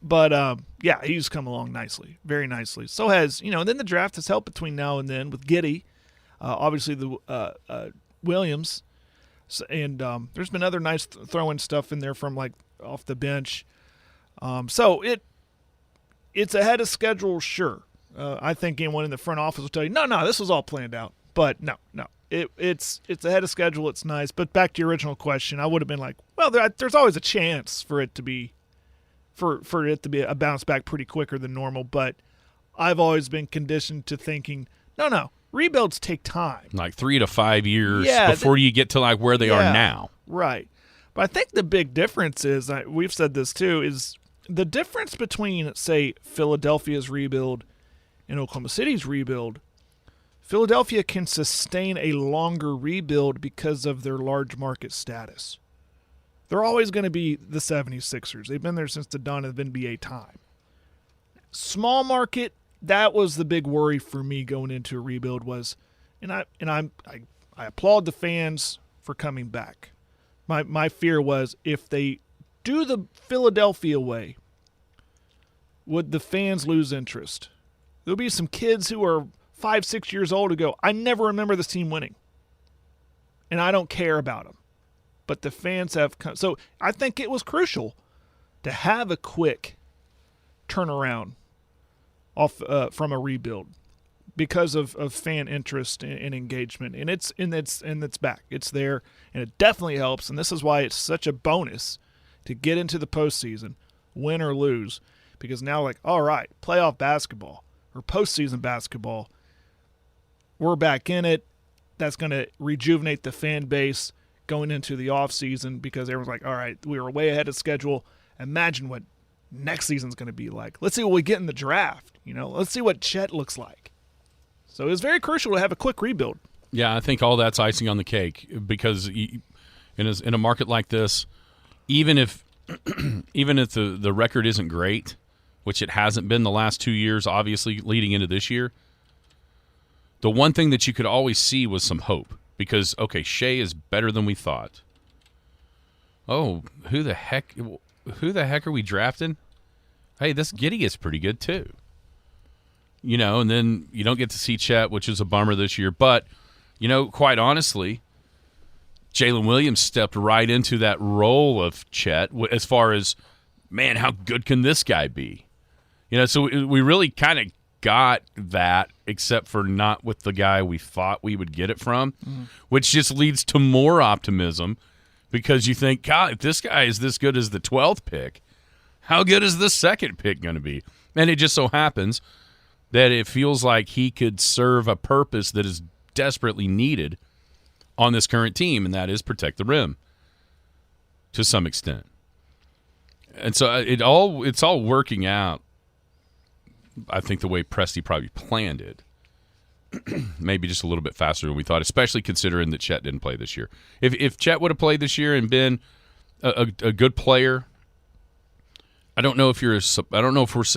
H: But, yeah, he's come along nicely, very nicely. So has, then the draft has helped between now and then with Giddey, obviously the Williams. And there's been other nice throwing stuff in there from, like, off the bench. So it's ahead of schedule, sure. I think anyone in the front office will tell you, no, this was all planned out. But no, it's ahead of schedule. It's nice. But back to your original question, I would have been like, well, there's always a chance for it to be a bounce back pretty quicker than normal. But I've always been conditioned to thinking, no, rebuilds take time,
G: like 3 to 5 years before you get to like where they are now.
H: Right. But I think the big difference is, we've said this too, is the difference between, say, Philadelphia's rebuild and Oklahoma City's rebuild. Philadelphia can sustain a longer rebuild because of their large market status. They're always going to be the 76ers. They've been there since the dawn of NBA time. Small market, that was the big worry for me going into a rebuild was, and I applaud the fans for coming back. My fear was if they do the Philadelphia way, would the fans lose interest? There'll be some kids who are 5-6 years old who go, I never remember this team winning, and I don't care about them. But the fans have come. So I think it was crucial to have a quick turnaround off from a rebuild because of fan interest and engagement. And it's back. It's there, and it definitely helps. And this is why it's such a bonus to get into the postseason, win or lose, because now, like, all right, playoff basketball or postseason basketball, we're back in it. That's going to rejuvenate the fan base going into the offseason because everyone's like, all right, we were way ahead of schedule. Imagine what next season's going to be like. Let's see what we get in the draft. Let's see what Chet looks like. So it's very crucial to have a quick rebuild.
G: Yeah, I think all that's icing on the cake because in a market like this, even if the record isn't great, which it hasn't been the last 2 years, obviously leading into this year, the one thing that you could always see was some hope. Because, okay, Shea is better than we thought. Oh, who the heck are we drafting? Hey, this Giddey is pretty good too. And then you don't get to see Chet, which is a bummer this year. But, quite honestly, Jalen Williams stepped right into that role of Chet as far as, man, how good can this guy be? So we really kind of got that, except for not with the guy we thought we would get it from, which just leads to more optimism because you think, God, if this guy is this good as the 12th pick, how good is the second pick going to be? And it just so happens that it feels like he could serve a purpose that is desperately needed on this current team, and that is protect the rim to some extent. And so it's all working out, I think, the way Presti probably planned it. Maybe just a little bit faster than we thought, especially considering that Chet didn't play this year. If Chet would have played this year and been a good player, I don't know if we're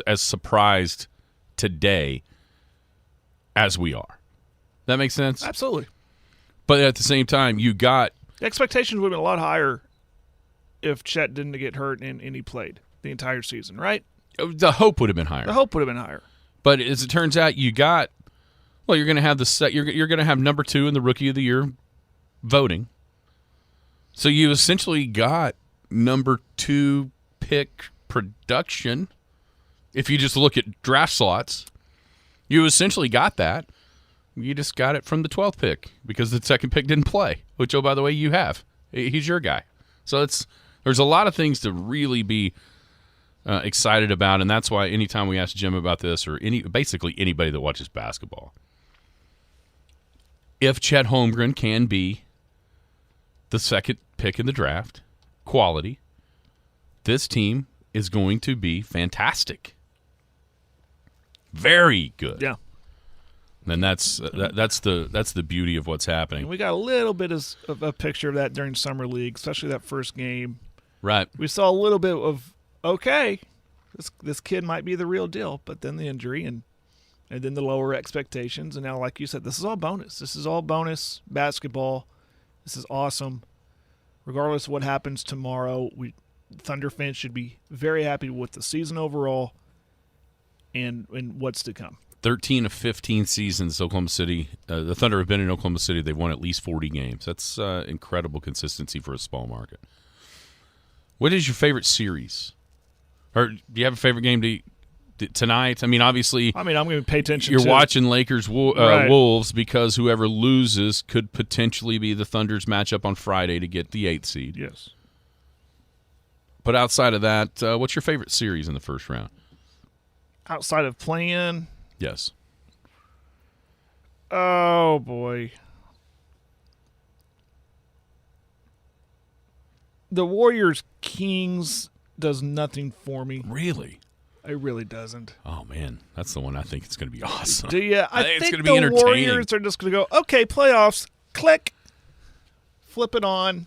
G: as surprised today as we are. That makes sense?
H: Absolutely.
G: But at the same time, you got
H: The expectations would have been a lot higher if Chet didn't get hurt and he played the entire season, right?
G: the hope would have been higher.
H: The hope would have been higher.
G: But as it turns out, you got you're going to have you're going to have number 2 in the Rookie of the Year voting. So you essentially got number 2 pick production. If you just look at draft slots, you essentially got that. You just got it from the 12th pick because the second pick didn't play, which, oh, by the way, you have. He's your guy. So there's a lot of things to really be excited about, and that's why anytime we ask Jim about this, or basically anybody that watches basketball, if Chet Holmgren can be the second pick in the draft, quality, this team is going to be fantastic. Very good.
H: Yeah.
G: And that's the beauty of what's happening.
H: We got a little bit of a picture of that during Summer League, especially that first game.
G: Right.
H: We saw a little bit of, okay, this kid might be the real deal, but then the injury and then the lower expectations. And now, like you said, this is all bonus. This is all bonus basketball. This is awesome. Regardless of what happens tomorrow, Thunder fans should be very happy with the season overall and what's to come.
G: 13 of 15 seasons, Oklahoma City. The Thunder have been in Oklahoma City. They've won at least 40 games. That's incredible consistency for a small market. What is your favorite series? Or do you have a favorite game tonight? I mean, obviously,
H: I'm going to pay attention.
G: You're watching Lakers
H: Right.
G: Wolves because whoever loses could potentially be the Thunder's matchup on Friday to get the 8th seed.
H: Yes.
G: But outside of that, what's your favorite series in the first round?
H: Outside of playing,
G: Yes.
H: oh boy, the Warriors Kings does nothing for me.
G: Really?
H: It really doesn't.
G: Oh, man. That's the one I think it's going to be awesome.
H: Do you? I
G: think it's
H: think
G: gonna be
H: the
G: entertaining.
H: Warriors are just going to go, okay, playoffs, click, flip it on.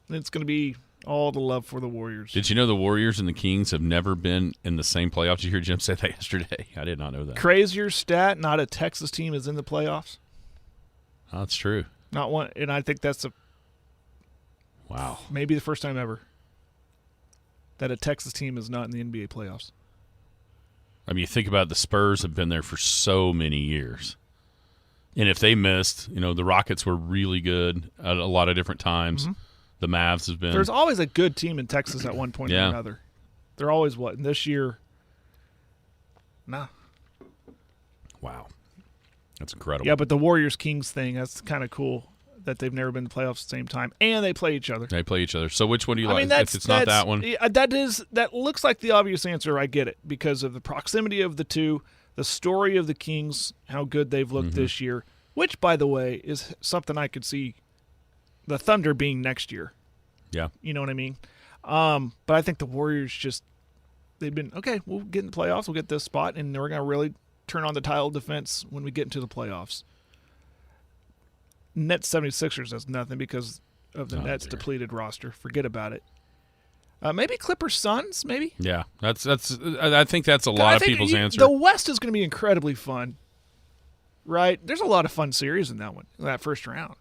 H: And it's going to be all the love for the Warriors.
G: Did you know the Warriors and the Kings have never been in the same playoffs? Did you hear Jim say that yesterday? I did not know that.
H: Crazier stat, not a Texas team is in the playoffs.
G: Oh, that's true.
H: Not one, and I think that's
G: Wow.
H: maybe the first time ever that a Texas team is not in the NBA playoffs.
G: I mean, you think about it, the Spurs have been there for so many years. And if they missed, the Rockets were really good at a lot of different times.
H: Mm-hmm.
G: The Mavs have been.
H: There's always a good team in Texas at one point
G: Yeah.
H: or another. They're always what? And this year, nah.
G: Wow. That's incredible.
H: Yeah, but the Warriors-Kings thing, that's kind of cool that they've never been in the playoffs at the same time. And they play each other.
G: They play each other. So which one do you
H: I
G: like?
H: mean,
G: If it's not that one.
H: yeah, that looks like the obvious answer. I get it because of the proximity of the two, the story of the Kings, how good they've looked this year, which, by the way, is something I could see the Thunder being next year.
G: Yeah.
H: You know what I mean? But I think the Warriors they've been, okay, we'll get in the playoffs, we'll get this spot, and we're going to really turn on the tile defense when we get into the playoffs. Nets 76ers does nothing because of the Nets depleted roster. Forget about it. Maybe Clippers Suns, maybe?
G: Yeah. That's. I think that's a lot of people's answer.
H: The West is going to be incredibly fun, right? There's a lot of fun series in that first round.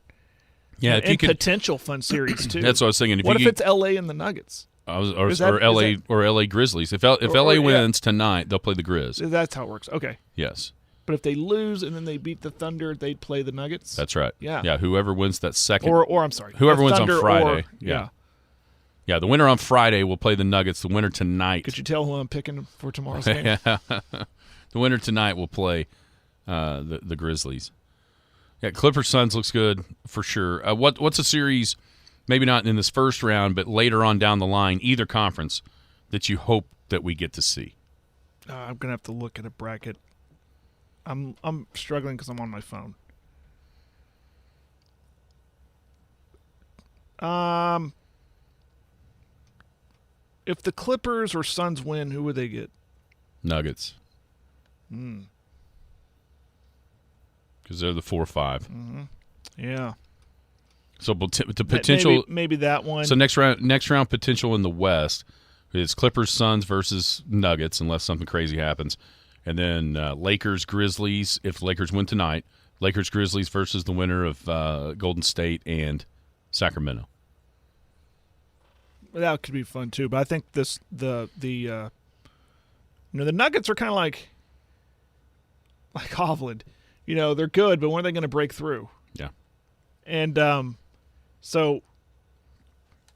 G: Yeah.
H: And,
G: If you could.
H: potential fun series, too.
G: That's what I was thinking.
H: What if it's L.A. and the Nuggets?
G: Or
H: Is that-
G: LA Grizzlies. If LA wins tonight, they'll play the Grizz.
H: That's how it works. Okay.
G: Yes.
H: But if they lose and then they beat the Thunder, they'd play the Nuggets?
G: That's right.
H: Yeah.
G: Yeah. Whoever wins that second.
H: Or I'm sorry.
G: Whoever
H: the
G: wins on
H: Thunder
G: Friday.
H: or-
G: Yeah. Yeah. The winner on Friday will play the Nuggets. The winner tonight.
H: Could you tell who I'm picking for tomorrow's game?
G: The winner tonight will play the Grizzlies. Yeah, Clippers Suns looks good for sure. What's a series, maybe not in this first round, but later on down the line, either conference, that you hope that we get to see?
H: I'm going to have to look at a bracket. I'm struggling because I'm on my phone. If the Clippers or Suns win, who would they get?
G: Nuggets. Because they're the 4-5.
H: Yeah.
G: So the potential
H: maybe that one.
G: So next round potential in the West is Clippers, Suns versus Nuggets, unless something crazy happens, and then Lakers, Grizzlies. If Lakers win tonight, Lakers, Grizzlies versus the winner of Golden State and Sacramento.
H: That could be fun too. But I think the Nuggets are kind of like Hovland. They're good, but when are they going to break through?
G: Yeah.
H: And so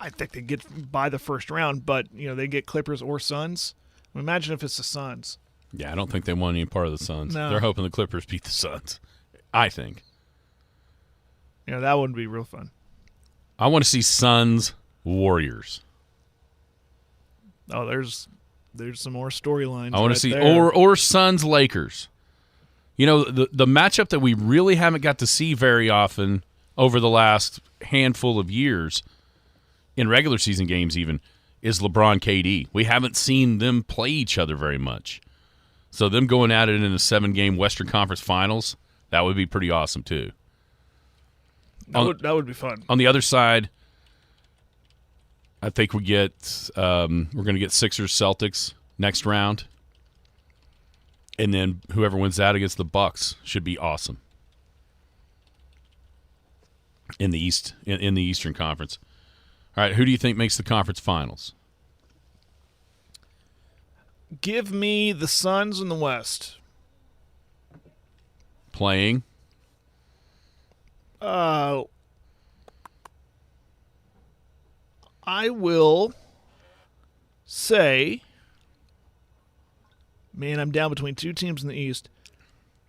H: I think they get by the first round, but they get Clippers or Suns. Imagine if it's the Suns.
G: Yeah, I don't think they want any part of the Suns.
H: No.
G: They're hoping the Clippers beat the Suns. I think.
H: That would be real fun.
G: I want to see Suns Warriors.
H: Oh, there's some more storylines.
G: I want to see or Suns Lakers. The matchup that we really haven't got to see very often over the last handful of years in regular season games even is LeBron KD. We haven't seen them play each other very much. So them going at it in a 7-game Western Conference Finals, that would be pretty awesome too.
H: That would be fun.
G: On the other side, I think we're going to get Sixers Celtics next round. And then whoever wins that against the Bucks should be awesome. In the East, in the Eastern Conference. All right, who do you think makes the conference finals?
H: Give me the Suns in the West.
G: Playing?
H: I will say, man, I'm down between two teams in the East.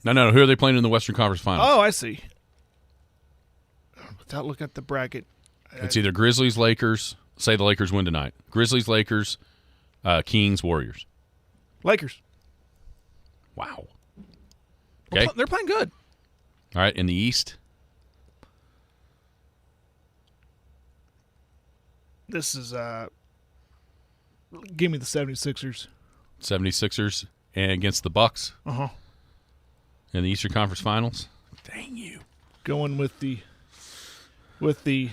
G: No. Who are they playing in the Western Conference Finals?
H: Oh, I see. Without looking at the bracket.
G: It's either Grizzlies, Lakers. Say the Lakers win tonight. Grizzlies, Lakers, Kings, Warriors.
H: Lakers.
G: Wow. Okay.
H: They're playing good.
G: All right, in the East?
H: This is give me the 76ers.
G: 76ers and against the Bucks.
H: Uh-huh.
G: In the Eastern Conference Finals. Dang you.
H: Going with the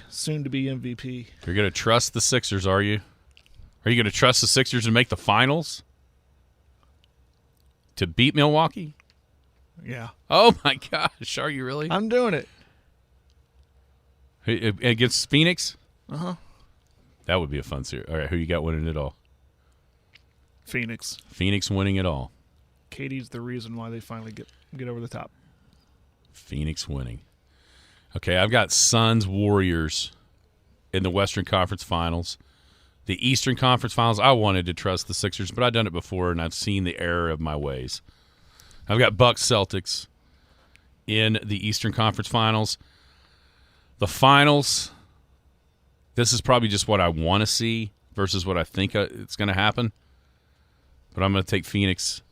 H: soon-to-be MVP.
G: You're going to trust the Sixers, are you? Are you going to trust the Sixers to make the finals? To beat Milwaukee?
H: Yeah.
G: Oh, my gosh. Are you really?
H: I'm doing it.
G: Against Phoenix?
H: Uh-huh.
G: That would be a fun series. All right, who you got winning it all?
H: Phoenix.
G: Phoenix winning it all.
H: KD's the reason why they finally get over the top.
G: Phoenix winning. Okay, I've got Suns Warriors in the Western Conference Finals. The Eastern Conference Finals, I wanted to trust the Sixers, but I've done it before, and I've seen the error of my ways. I've got Bucks Celtics in the Eastern Conference Finals. The Finals, this is probably just what I want to see versus what I think it's going to happen. But I'm going to take Phoenix,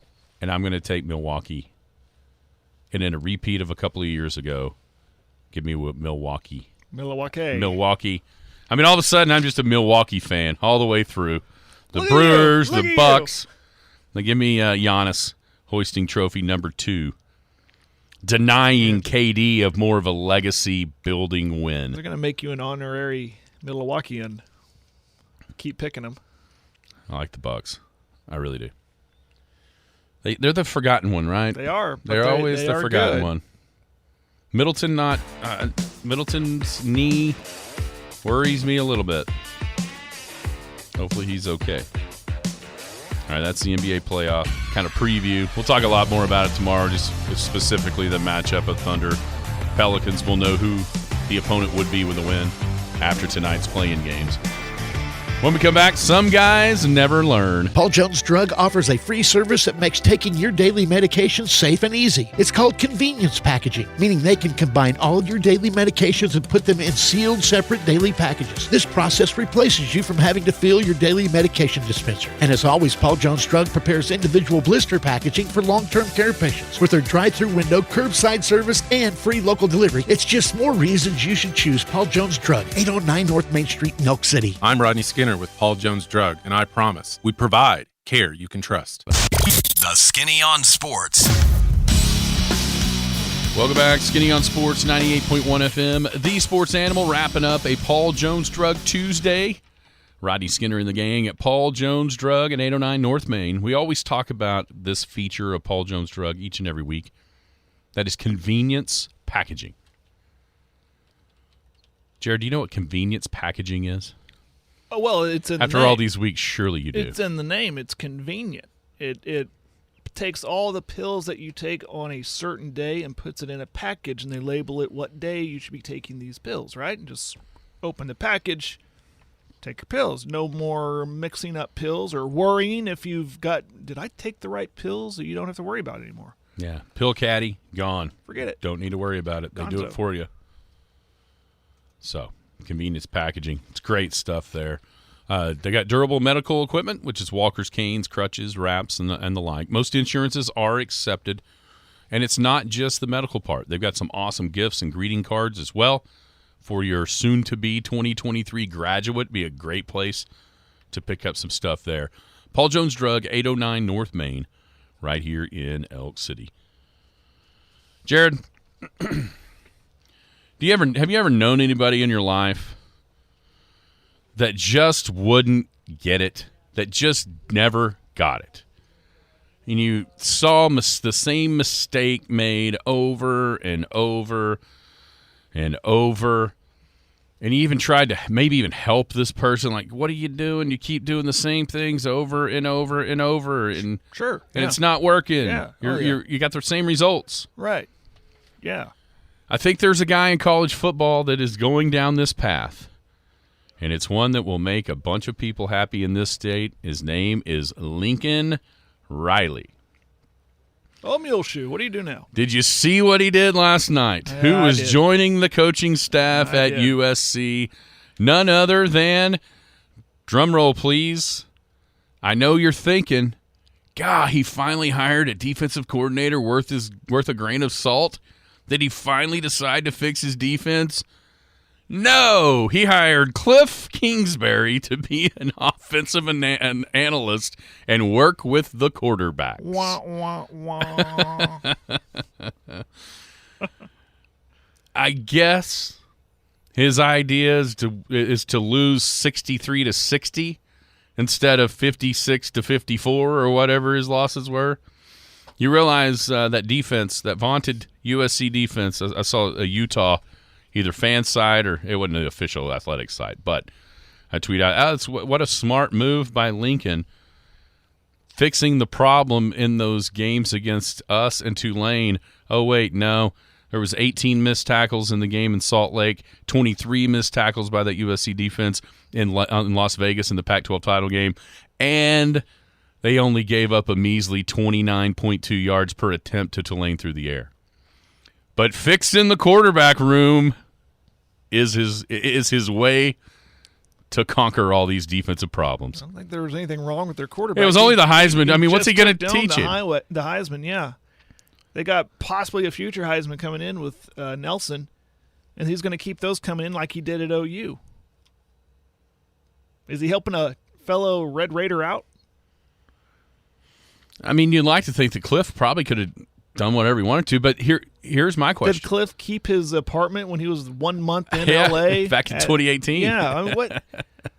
G: and I'm going to take Milwaukee. And in a repeat of a couple of years ago, give me Milwaukee. Milwaukee. I mean, all of a sudden, I'm just a Milwaukee fan all the way through. The Brewers, the Bucks. They give me Giannis hoisting trophy number 2. Denying KD of more of a legacy-building win.
H: They're going to make you an honorary Milwaukeean. Keep picking them.
G: I like the Bucks. I really do. They're the forgotten one, right?
H: They are.
G: They're always the forgotten one. Middleton's knee worries me a little bit. Hopefully he's okay. All right, that's the NBA playoff kind of preview. We'll talk a lot more about it tomorrow, just specifically the matchup of Thunder. Pelicans. We'll know who the opponent would be with a win after tonight's play-in games. When we come back, some guys never learn.
A: Paul Jones Drug offers a free service that makes taking your daily medications safe and easy. It's called convenience packaging, meaning they can combine all your daily medications and put them in sealed, separate daily packages. This process replaces you from having to fill your daily medication dispenser. And as always, Paul Jones Drug prepares individual blister packaging for long-term care patients. With their drive-through window, curbside service, and free local delivery, it's just more reasons you should choose Paul Jones Drug, 809 North Main Street, Elk City.
B: I'm Rodney Skinner with Paul Jones Drug, and I promise we provide care you can trust.
D: The Skinny on Sports.
G: Welcome back. Skinny on Sports, 98.1 FM. The Sports Animal wrapping up a Paul Jones Drug Tuesday. Rodney Skinner and the gang at Paul Jones Drug in 809 North Main. We always talk about this feature of Paul Jones Drug each and every week. That is convenience packaging. Jared, do you know what convenience packaging is?
H: Oh, well, it's in
G: After
H: the name.
G: all these weeks, surely you do.
H: It's in the name. It's convenient. It takes all the pills that you take on a certain day and puts it in a package, and they label it what day you should be taking these pills, right? And just open the package, take your pills. No more mixing up pills or worrying if you've got, did I take the right pills? You don't have to worry about it anymore.
G: Yeah. Pill caddy, gone.
H: Forget it.
G: Don't need to worry about it. They do it
H: Gonzo.
G: for you. So, convenience packaging. It's great stuff there. They got durable medical equipment, which is walkers, canes, crutches, wraps, and the like. Most insurances are accepted, and it's not just the medical part. They've got some awesome gifts and greeting cards as well for your soon-to-be 2023 graduate. Be a great place to pick up some stuff there. Paul Jones Drug, 809 North Main, right here in Elk City. Jared, have you ever known anybody in your life that just wouldn't get it, that just never got it? And you saw the same mistake made over and over and over, and you even tried to maybe even help this person, like, what are you doing? You keep doing the same things over and over and over, and
H: Sure.
G: and
H: yeah.
G: it's not working.
H: Yeah.
G: You got the same results.
H: Right. Yeah.
G: I think there's a guy in college football that is going down this path, and it's one that will make a bunch of people happy in this state. His name is Lincoln Riley.
H: Oh, Muleshoe, what do you do now?
G: Did you see what he did last night?
H: Yeah,
G: Who
H: I
G: was
H: did.
G: joining the coaching staff
H: I
G: at
H: did.
G: USC? None other than, drum roll please, I know you're thinking, God, he finally hired a defensive coordinator worth a grain of salt? Did he finally decide to fix his defense? No, he hired Cliff Kingsbury to be an offensive an analyst and work with the quarterbacks.
H: Wah, wah, wah.
G: I guess his idea is to lose 63-60 instead of 56-54 or whatever his losses were. You realize that defense, that vaunted USC defense, I saw a Utah either fan site or it wasn't an official athletic site, but I tweet out, what a smart move by Lincoln, fixing the problem in those games against us and Tulane. Oh, wait, no. There was 18 missed tackles in the game in Salt Lake, 23 missed tackles by that USC defense in Las Vegas in the Pac-12 title game, and they only gave up a measly 29.2 yards per attempt to Tulane through the air. But fixing the quarterback room is his way to conquer all these defensive problems.
H: I don't think there was anything wrong with their quarterback.
G: It was only the Heisman. I mean, what's he going to
H: just took
G: teach
H: down
G: him?
H: The Heisman, yeah. They got possibly a future Heisman coming in with Nelson, and he's going to keep those coming in like he did at OU. Is he helping a fellow Red Raider out?
G: I mean, you'd like to think that Cliff probably could have done whatever he wanted to, but here's my question.
H: Did Cliff keep his apartment when he was 1 month in
G: Yeah,
H: LA?
G: back in 2018.
H: Yeah, I mean, what?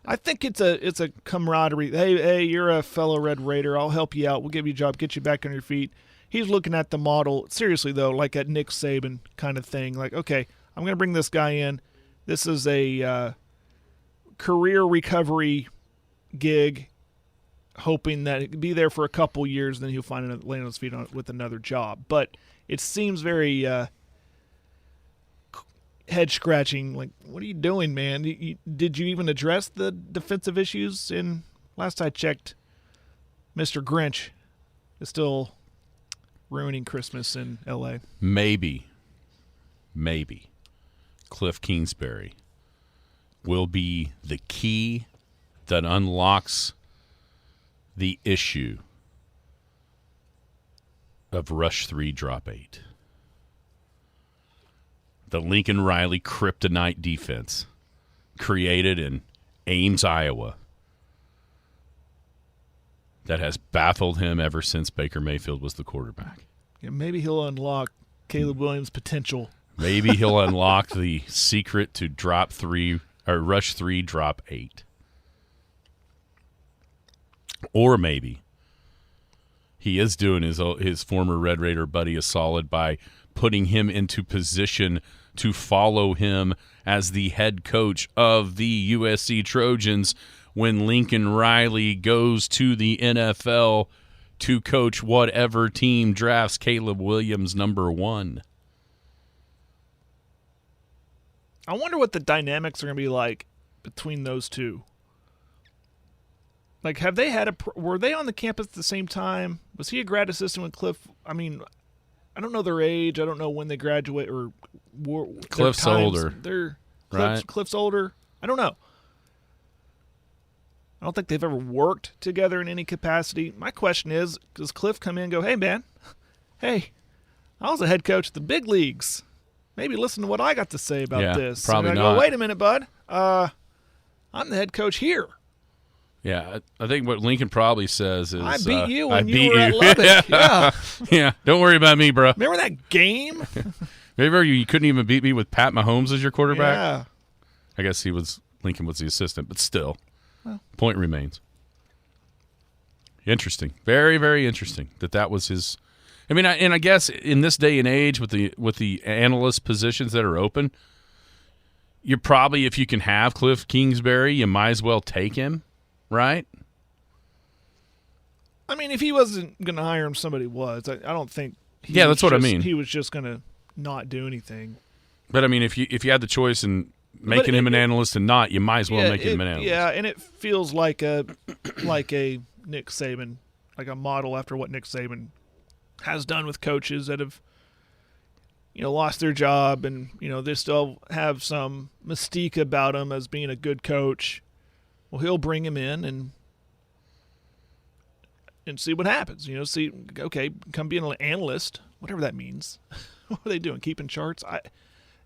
H: I think it's a camaraderie. Hey, you're a fellow Red Raider. I'll help you out. We'll give you a job, get you back on your feet. He's looking at the model, seriously though, like a Nick Saban kind of thing. Like, okay, I'm going to bring this guy in. This is a career recovery gig, hoping that he'll be there for a couple years, and then he'll land on his feet with another job. But it seems very head scratching. Like, what are you doing, man? Did you even address the defensive issues? Last I checked, Mr. Grinch is still ruining Christmas in L.A.
G: Maybe Cliff Kingsbury will be the key that unlocks the issue of Rush 3, Drop 8. The Lincoln Riley kryptonite defense created in Ames, Iowa, that has baffled him ever since Baker Mayfield was the quarterback.
H: Yeah, maybe he'll unlock Caleb Williams' potential.
G: Maybe he'll unlock the secret to Rush 3, Drop 8. Or maybe he is doing his former Red Raider buddy a solid by putting him into position to follow him as the head coach of the USC Trojans when Lincoln Riley goes to the NFL to coach whatever team drafts Caleb Williams number 1.
H: I wonder what the dynamics are going to be like between those two. Like, have they were they on the campus at the same time? Was he a grad assistant with Cliff? I mean, I don't know their age. I don't know when they graduate or
G: Cliff's older.
H: Cliff's older. I don't know. I don't think they've ever worked together in any capacity. My question is, does Cliff come in and go, hey, man, I was a head coach at the big leagues. Maybe listen to what I got to say about this.
G: Probably
H: and I
G: not.
H: go, wait a minute, bud. I'm the head coach here.
G: Yeah, I think what Lincoln probably says is,
H: I beat you when
G: I
H: you
G: beat
H: were at Lubbock. Yeah.
G: Yeah, don't worry about me, bro.
H: Remember that game?
G: Remember you couldn't even beat me with Pat Mahomes as your quarterback?
H: Yeah.
G: I guess Lincoln was the assistant, but still, point remains. Interesting. Very, very interesting that was his. I mean, I guess in this day and age with the analyst positions that are open, you're probably, if you can have Cliff Kingsbury, you might as well take him, right?
H: I mean, if he wasn't going to hire him, somebody was. I don't think.
G: That's what I mean.
H: He was just going to not do anything.
G: But I mean, if you had the choice in making him an analyst and not, you might as well make him an analyst.
H: Yeah, and it feels like a Nick Saban, like a model after what Nick Saban has done with coaches that have, lost their job and, they still have some mystique about him as being a good coach. Well, he'll bring him in and see what happens. Come be an analyst, whatever that means. What are they doing? Keeping charts?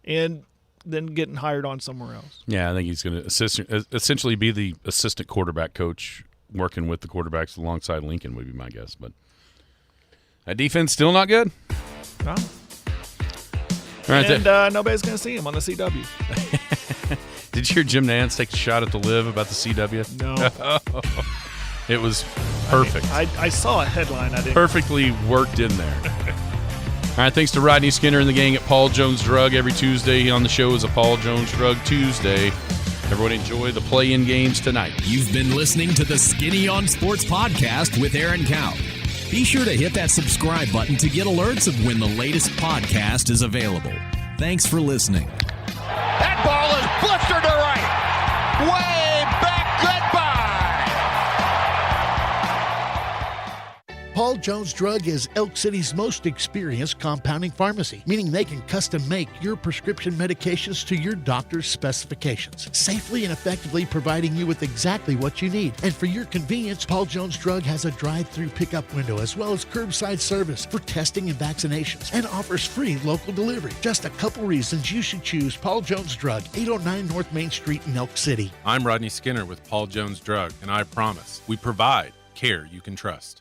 H: And then getting hired on somewhere else. Yeah,
G: I think he's going to essentially be the assistant quarterback coach working with the quarterbacks alongside Lincoln would be my guess. But that defense still not good?
H: No.
G: All right,
H: and nobody's going to see him on the CW.
G: Did you hear Jim Nantz take a shot at the Live about the CW?
H: No.
G: It was perfect.
H: I saw a headline. I didn't.
G: Perfectly worked in there. All right, thanks to Rodney Skinner and the gang at Paul Jones Drug. Every Tuesday on the show is a Paul Jones Drug Tuesday. Everyone enjoy the play-in games tonight.
D: You've been listening to the Skinny on Sports podcast with Aaron Cow. Be sure to hit that subscribe button to get alerts of when the latest podcast is available. Thanks for listening.
F: That ball is blistered to right. Way back. Goodbye.
A: Paul Jones Drug is Elk City's most experienced compounding pharmacy, meaning they can custom make your prescription medications to your doctor's specifications, safely and effectively providing you with exactly what you need. And for your convenience, Paul Jones Drug has a drive-through pickup window as well as curbside service for testing and vaccinations and offers free local delivery. Just a couple reasons you should choose Paul Jones Drug, 809 North Main Street in Elk City.
B: I'm Rodney Skinner with Paul Jones Drug, and I promise we provide care you can trust.